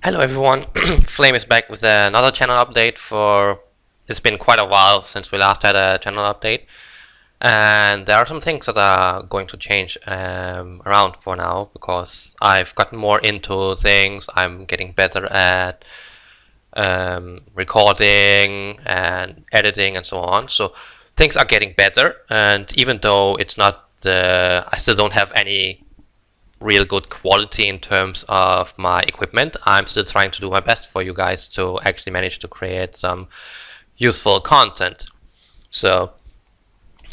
Hello everyone, Flame is back with another channel update it's been quite a while since we last had a channel update, and there are some things that are going to change around for now because I've gotten more into things. I'm getting better at recording and editing and so on, so things are getting better, and even though it's not I still don't have any real good quality in terms of my equipment, I'm still trying to do my best for you guys to actually manage to create some useful content. So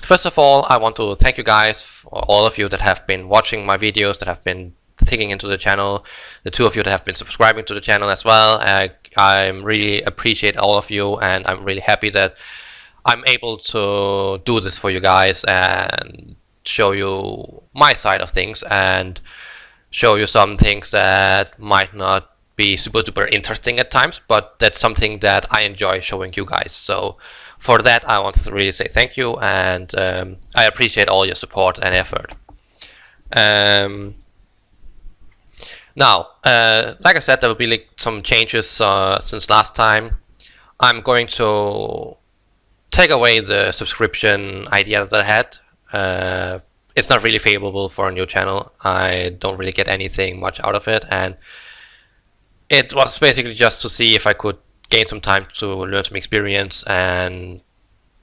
first of all, I want to thank you guys, for all of you that have been watching my videos, that have been digging into the channel, the two of you that have been subscribing to the channel as well. I really appreciate all of you, and I'm really happy that I'm able to do this for you guys and show you my side of things and show you some things that might not be super duper interesting at times, but that's something that I enjoy showing you guys. So for that, I want to really say thank you, and I appreciate all your support and effort. Now, like I said, there will be some changes since last time. I'm going to take away the subscription idea that I had. It's not really favorable for a new channel. I don't really get anything much out of it, and it was basically just to see if I could gain some time to learn some experience, and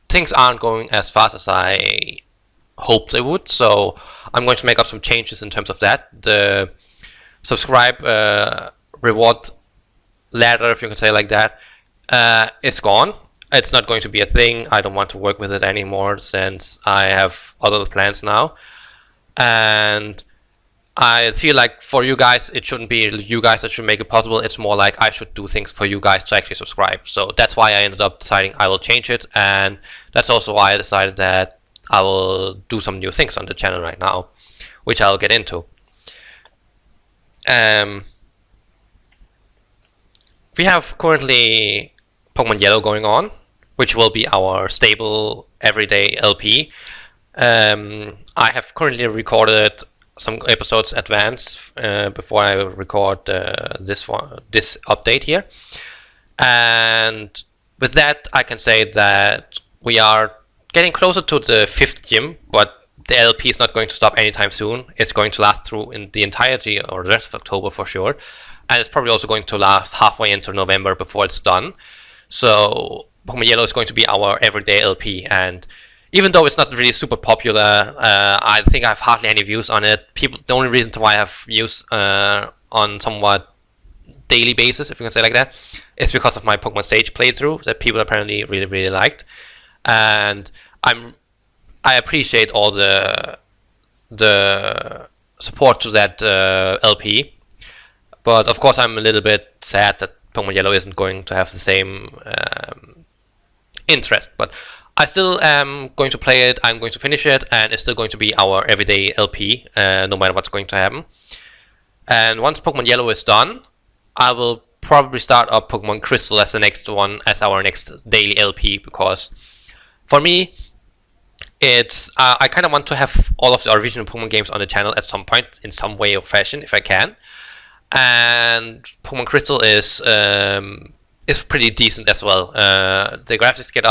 things aren't going as fast as I hoped they would, so I'm going to make up some changes in terms of that. The subscribe reward ladder, if you can say it like that, is gone. It's not going to be a thing. I don't want to work with it anymore since I have other plans now. And I feel like for you guys, it shouldn't be you guys that should make it possible. It's more like I should do things for you guys to actually subscribe. So that's why I ended up deciding I will change it. And that's also why I decided that I will do some new things on the channel right now, which I'll get into. We have currently Pokemon Yellow going on, which will be our stable everyday LP. I have currently recorded some episodes advance before I record this update here, and with that I can say that we are getting closer to the 5th gym, but the LP is not going to stop anytime soon. It's going to last through in the entirety or the rest of October for sure, and it's probably also going to last halfway into November before it's done. So Pokemon Yellow is going to be our everyday LP, and even though it's not really super popular, I think I have hardly any views on it. The only reason why I have views on somewhat daily basis, if you can say it like that, is because of my Pokemon Stage playthrough that people apparently really liked, and I appreciate all the support to that LP. But of course, I'm a little bit sad that Pokemon Yellow isn't going to have the same interest, but I still am going to play it. I'm going to finish it, and it's still going to be our everyday LP, no matter what's going to happen. And once Pokemon Yellow is done, I will probably start up Pokemon Crystal as the next one, as our next daily LP, because for me, it's I kind of want to have all of the original Pokemon games on the channel at some point, in some way or fashion, if I can. And Pokemon Crystal is pretty decent as well. The graphics get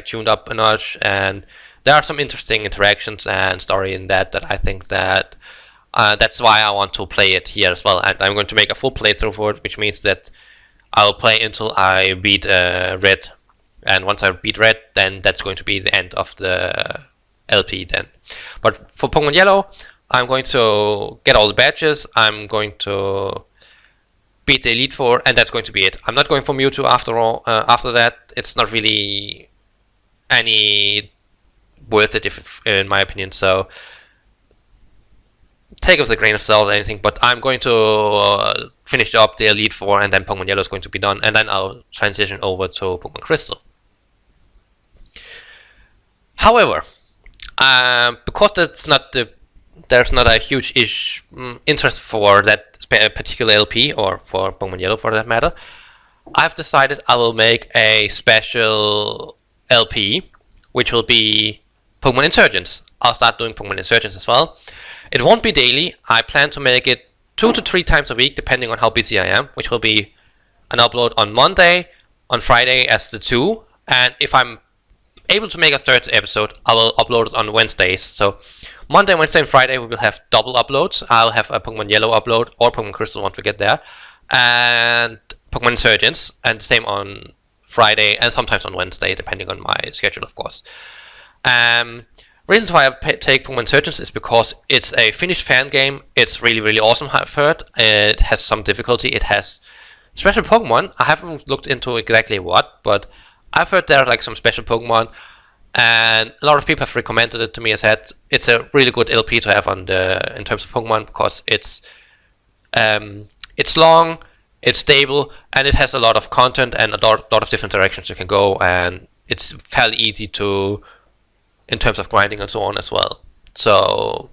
tuned up a notch, and there are some interesting interactions and story in that I think that that's why I want to play it here as well. And I'm going to make a full playthrough for it, which means that I'll play until I beat Red, and once I beat Red, then that's going to be the end of the LP then. But for Pokemon Yellow, I'm going to get all the badges, I'm going to beat the Elite Four, and that's going to be it. I'm not going for Mewtwo after all. After that, it's not really any worth it, in my opinion, so take it with a grain of salt or anything, but I'm going to finish up the Elite Four, and then Pokemon Yellow is going to be done, and then I'll transition over to Pokemon Crystal. However, because there's not a huge interest for that particular LP, or for Pokemon Yellow for that matter, I've decided I will make a special LP, which will be Pokemon Insurgence. I'll start doing Pokemon Insurgence as well. It won't be daily. I plan to make it 2 to 3 times a week, depending on how busy I am, which will be an upload on Monday, on Friday as the 2, and if I'm able to make a third episode, I will upload it on Wednesdays. So Monday, Wednesday, and Friday we will have double uploads. I'll have a Pokemon Yellow upload or Pokemon Crystal once we get there, and Pokemon Insurgence, and the same on Friday and sometimes on Wednesday, depending on my schedule, of course. Reasons why I take Pokemon Insurgence is because it's a finished fan game. It's really, really awesome, I've heard. It has some difficulty. It has special Pokemon. I haven't looked into exactly what, but I've heard there are like some special Pokemon, and a lot of people have recommended it to me. As said, it's a really good LP to have on the in terms of Pokemon, because it's long, it's stable, and it has a lot of content and a lot of different directions you can go, and it's fairly easy to in terms of grinding and so on as well. So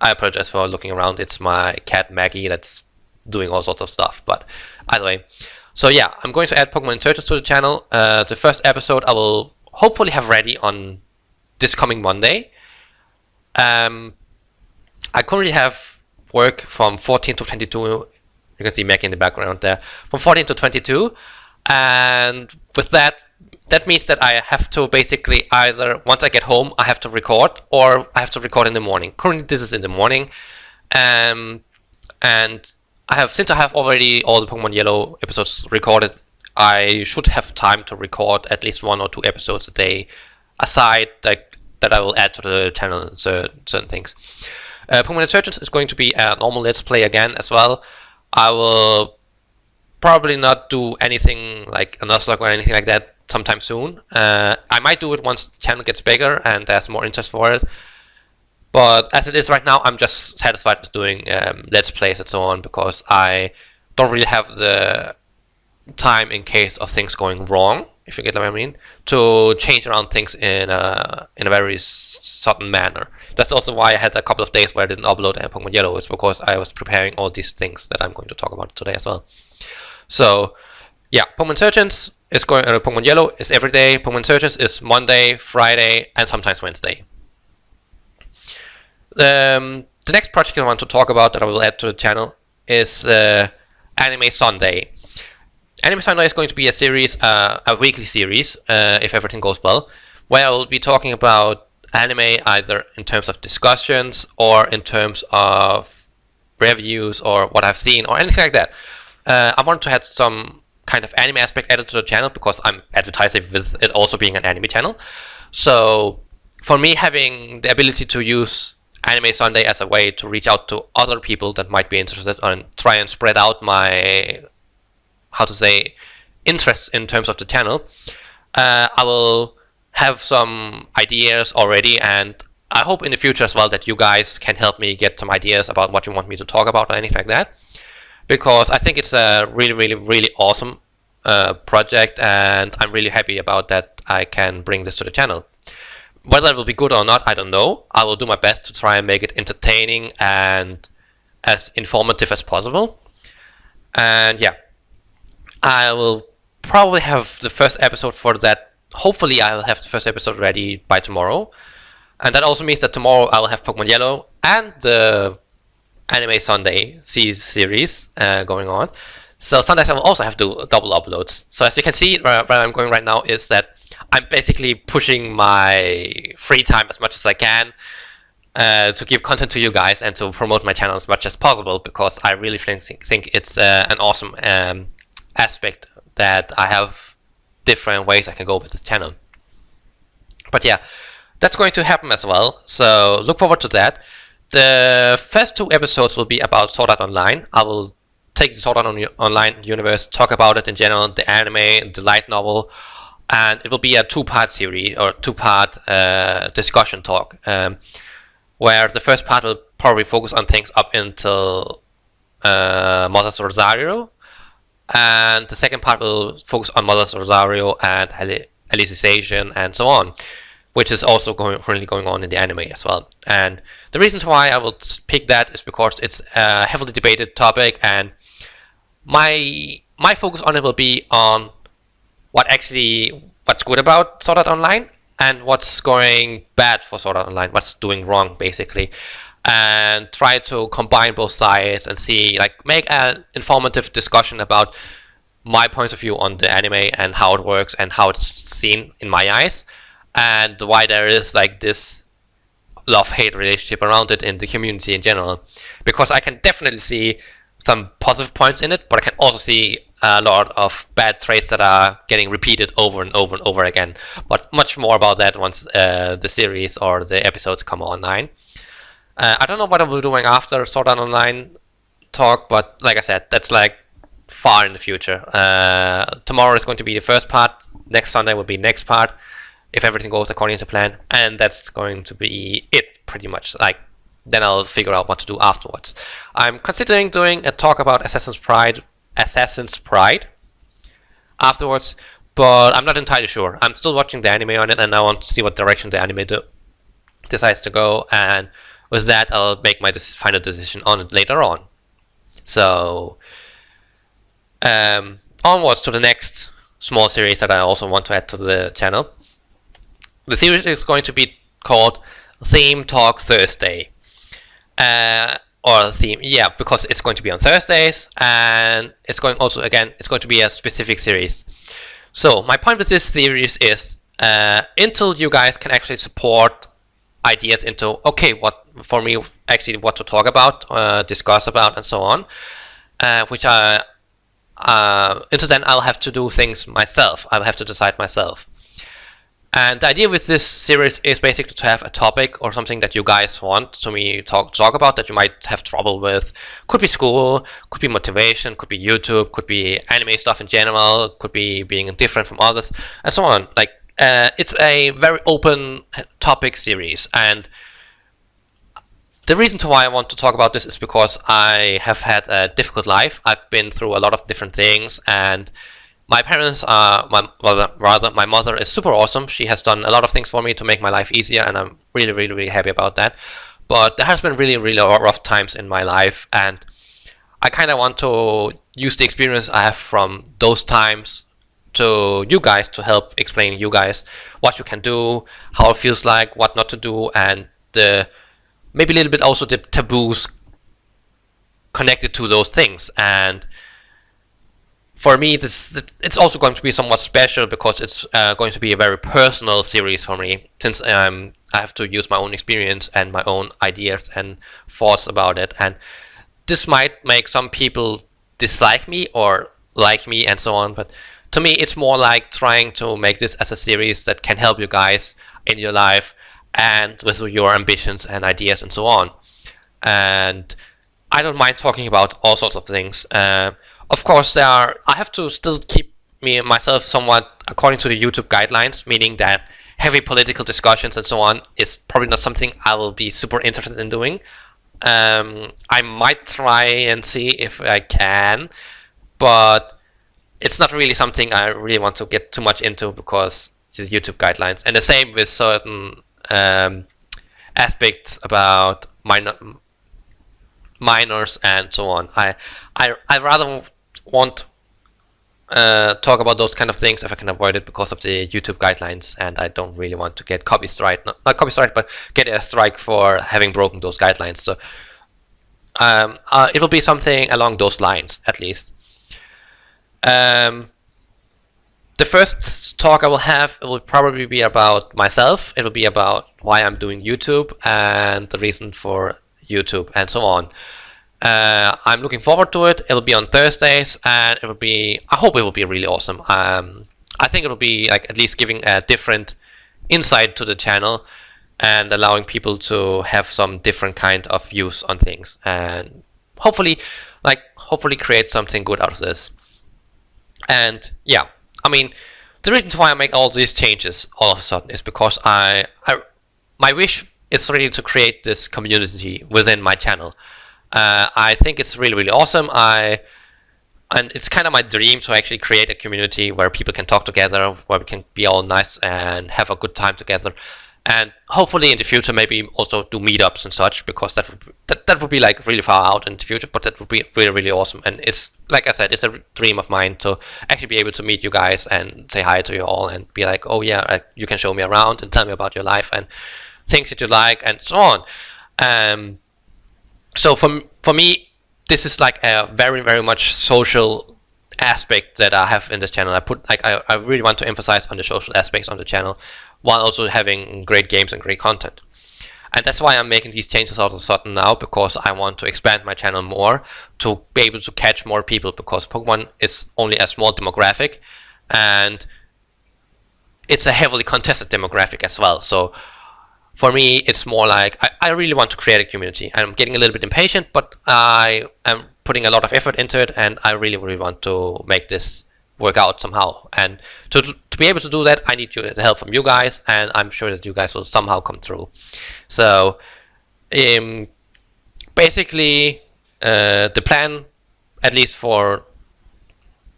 I apologize for looking around. It's my cat Maggie that's doing all sorts of stuff. But either way, so yeah, I'm going to add Pokemon Insurgence to the channel. The first episode I will hopefully have ready on this coming Monday. I currently have work from 14 to 22. You can see Maggie in the background there. From 14 to 22, and with that means that I have to basically either, once I get home, I have to record, or I have to record in the morning. Currently this is in the morning, and since I have already all the Pokemon Yellow episodes recorded, I should have time to record at least 1 or 2 episodes a day aside that I will add to the channel and certain things. Pokemon Insurgence is going to be a normal Let's Play again as well. I will probably not do anything like a Nuzlocke or anything like that sometime soon. I might do it once the channel gets bigger and there's more interest for it. But as it is right now, I'm just satisfied with doing Let's Plays and so on, because I don't really have the time in case of things going wrong, if you get what I mean, to change around things in a very sudden manner. That's also why I had a couple of days where I didn't upload Pokemon Yellow. It's because I was preparing all these things that I'm going to talk about today as well. So yeah, Pokemon Insurgence is going. Pokemon Yellow is every day. Pokemon Insurgence is Monday, Friday, and sometimes Wednesday. The next project I want to talk about that I will add to the channel is Anime Sunday. Anime Sunday is going to be a series, a weekly series, if everything goes well, where I will be talking about anime either in terms of discussions or in terms of reviews or what I've seen or anything like that. I want to have some kind of anime aspect added to the channel because I'm advertising with it also being an anime channel. So for me, having the ability to use Anime Sunday as a way to reach out to other people that might be interested and try and spread out my, how to say, interests in terms of the channel, I will have some ideas already, and I hope in the future as well that you guys can help me get some ideas about what you want me to talk about or anything like that, because I think it's a really awesome project, and I'm really happy about that I can bring this to the channel. Whether it will be good or not, I don't know. I will do my best to try and make it entertaining and as informative as possible. And yeah, I will probably have the first episode for that. Hopefully I will have the first episode ready by tomorrow. And that also means that tomorrow I will have Pokemon Yellow and the Anime Sunday series going on. So Sundays I will also have to do double uploads. So as you can see, where I'm going right now is that I'm basically pushing my free time as much as I can to give content to you guys and to promote my channel as much as possible, because I really think it's an awesome aspect that I have different ways I can go with this channel. But yeah, that's going to happen as well, so look forward to that. The first 2 episodes will be about Sword Art Online. I will take the Sword Art Online universe, talk about it in general, the anime, the light novel, and it will be a 2-part series or 2-part discussion talk, where the first part will probably focus on things up until Mother's Rosario, and the second part will focus on Mother's Rosario and Alicization and so on, which is also currently going on in the anime as well. And the reasons why I will pick that is because it's a heavily debated topic, and my focus on it will be on what's good about Sword Art Online and what's going bad for Sword Art Online, what's doing wrong basically. and try to combine both sides and see, like, make an informative discussion about my point of view on the anime and how it works and how it's seen in my eyes, and why there is like this love-hate relationship around it in the community in general. Because I can definitely see some positive points in it, but I can also see a lot of bad traits that are getting repeated over and over and over again. But much more about that once the series or the episodes come online. I don't know what I will be doing after Sword Art Online talk, but like I said, that's like far in the future. Tomorrow is going to be the first part. Next Sunday will be the next part, if everything goes according to plan, and that's going to be it pretty much. Like, then I'll figure out what to do afterwards. I'm considering doing a talk about Assassin's Pride afterwards, but I'm not entirely sure. I'm still watching the anime on it, and I want to see what direction the anime decides to go, and with that I'll make my final decision on it later on. So onwards to the next small series that I also want to add to the channel. The series is going to be called Theme Talk Thursday. Or theme, yeah, because it's going to be on Thursdays, and it's going to be a specific series. So my point with this series is, until you guys can actually support ideas into, okay, what for me actually what to talk about, discuss about, and so on, which until then I'll have to do things myself. I'll have to decide myself. And the idea with this series is basically to have a topic or something that you guys want to me talk about, that you might have trouble with. Could be school, could be motivation, could be YouTube, could be anime stuff in general, could be being different from others, and so on. Like, it's a very open topic series, and the reason to why I want to talk about this is because I have had a difficult life. I've been through a lot of different things, and my parents are, my mother is super awesome. She has done a lot of things for me to make my life easier, and I'm really, really, really happy about that. But there has been really, really rough times in my life, and I kind of want to use the experience I have from those times to you guys, to help explain you guys what you can do, how it feels like, what not to do, and maybe a little bit also the taboos connected to those things. And for me, it's also going to be somewhat special because it's going to be a very personal series for me, since I have to use my own experience and my own ideas and thoughts about it. And this might make some people dislike me or like me and so on, but to me it's more like trying to make this as a series that can help you guys in your life and with your ambitions and ideas and so on. And I don't mind talking about all sorts of things. Of course, I have to still keep myself somewhat according to the YouTube guidelines, meaning that heavy political discussions and so on is probably not something I will be super interested in doing. I might try and see if I can, but it's not really something I really want to get too much into because it's the YouTube guidelines. And the same with certain aspects about minors and so on. I rather won't talk about those kind of things if I can avoid it because of the YouTube guidelines, and I don't really want to get copyright, not copyright, but get a strike for having broken those guidelines. So it will be something along those lines, at least. The first talk I will have, it will probably be about myself. It will be about why I'm doing YouTube and the reason for YouTube and so on. I'm looking forward to it. It'll be on Thursdays, and I hope it will be really awesome. I think it'll be like at least giving a different insight to the channel and allowing people to have some different kind of views on things, and hopefully create something good out of this. And yeah, I mean, the reason why I make all these changes all of a sudden is because my wish is really to create this community within my channel. I think it's really, really awesome. And it's kind of my dream to actually create a community where people can talk together, where we can be all nice and have a good time together. And hopefully in the future maybe also do meetups and such, because that would be like really far out in the future, but that would be really, really awesome. And it's, like I said, it's a dream of mine to actually be able to meet you guys and say hi to you all and be like, oh yeah, you can show me around and tell me about your life and things that you like and so on. So for me, this is like a very much social aspect that I have in this channel. I really want to emphasize on the social aspects on the channel, while also having great games and great content. And that's why I'm making these changes all of a sudden now, because I want to expand my channel more to be able to catch more people, because Pokemon is only a small demographic and it's a heavily contested demographic as well. So for me, it's more like I really want to create a community. I'm getting a little bit impatient, but I am putting a lot of effort into it, and I really want to make this work out somehow. And to be able to do that, I need the help from you guys, and I'm sure that you guys will somehow come through. So basically, the plan, at least for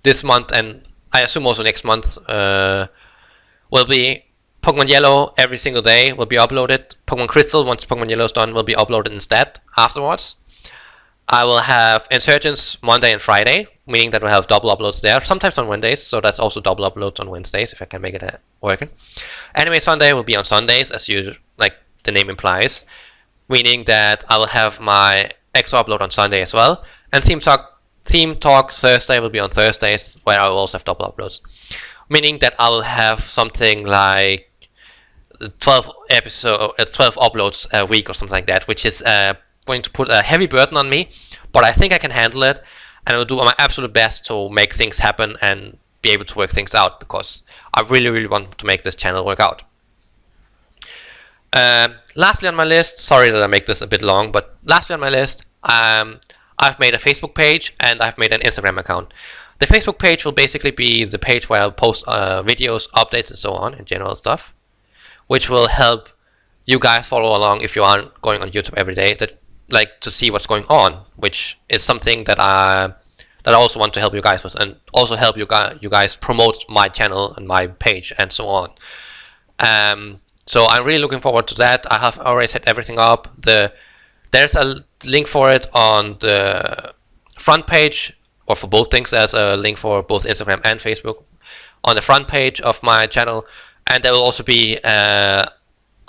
this month, and I assume also next month, will be Pokemon Yellow every single day will be uploaded. Pokemon Crystal, once Pokemon Yellow is done, will be uploaded instead afterwards. I will have Insurgence Monday and Friday, meaning that we'll have double uploads there, sometimes on Wednesdays, so that's also double uploads on Wednesdays if I can make it working. Anime Sunday will be on Sundays, as like the name implies, meaning that I will have my extra upload on Sunday as well. And Theme Talk Thursday will be on Thursdays, where I will also have double uploads, meaning that I will have something like 12 uploads a week or something like that, which is going to put a heavy burden on me, but I think I can handle it, and I will do my absolute best to make things happen and be able to work things out, because I really want to make this channel work out. Lastly on my list, sorry that I make this a bit long, but lastly on my list, I've made a Facebook page and I've made an Instagram account. The Facebook page will basically be the page where I'll post videos, updates, and so on, and general stuff, which will help you guys follow along if you aren't going on YouTube every day, like to see what's going on, which is something that I also want to help you guys with, and also help you guys promote my channel and my page and so on. So I'm really looking forward to that. I have already set everything up. There's a link for it on the front page, or for both things. There's a link for both Instagram and Facebook on the front page of my channel, and there will also be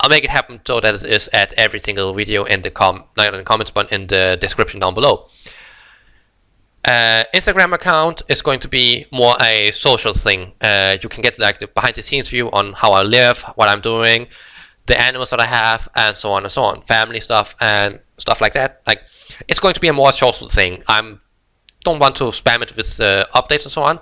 I'll make it happen so that it is at every single video in the not in the comments, but in the description down below. Instagram account is going to be more a social thing. You can get like the behind the scenes view on how I live, what I'm doing, the animals that I have, and so on and so on, family stuff and stuff like that. Like, it's going to be a more social thing. Don't want to spam it with updates and so on.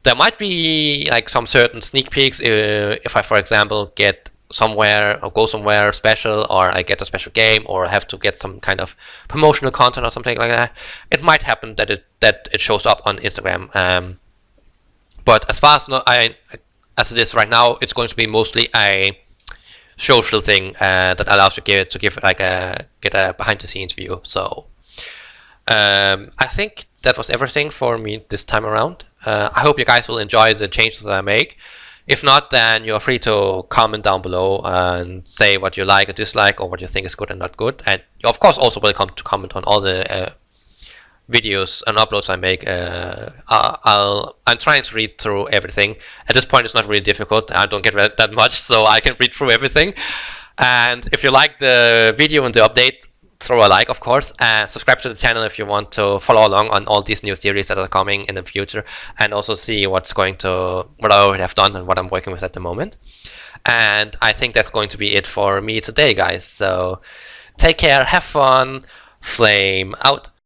There might be like some certain sneak peeks if I, for example, get somewhere or go somewhere special, or I get a special game, or have to get some kind of promotional content or something like that. It might happen that it shows up on Instagram. But as far as it is right now, it's going to be mostly a social thing that allows you to give like get a behind the scenes view. So I think that was everything for me this time around. I hope you guys will enjoy the changes that I make. If not, then you're free to comment down below and say what you like or dislike, or what you think is good and not good. And you're of course also welcome to comment on all the videos and uploads I make. I'm trying to read through everything. At this point, it's not really difficult. I don't get read that much, so I can read through everything. And if you like the video and the update, throw a like, of course, and subscribe to the channel if you want to follow along on all these new series that are coming in the future, and also see what I already have done and what I'm working with at the moment. And I think that's going to be it for me today, guys. So take care, have fun, flame out.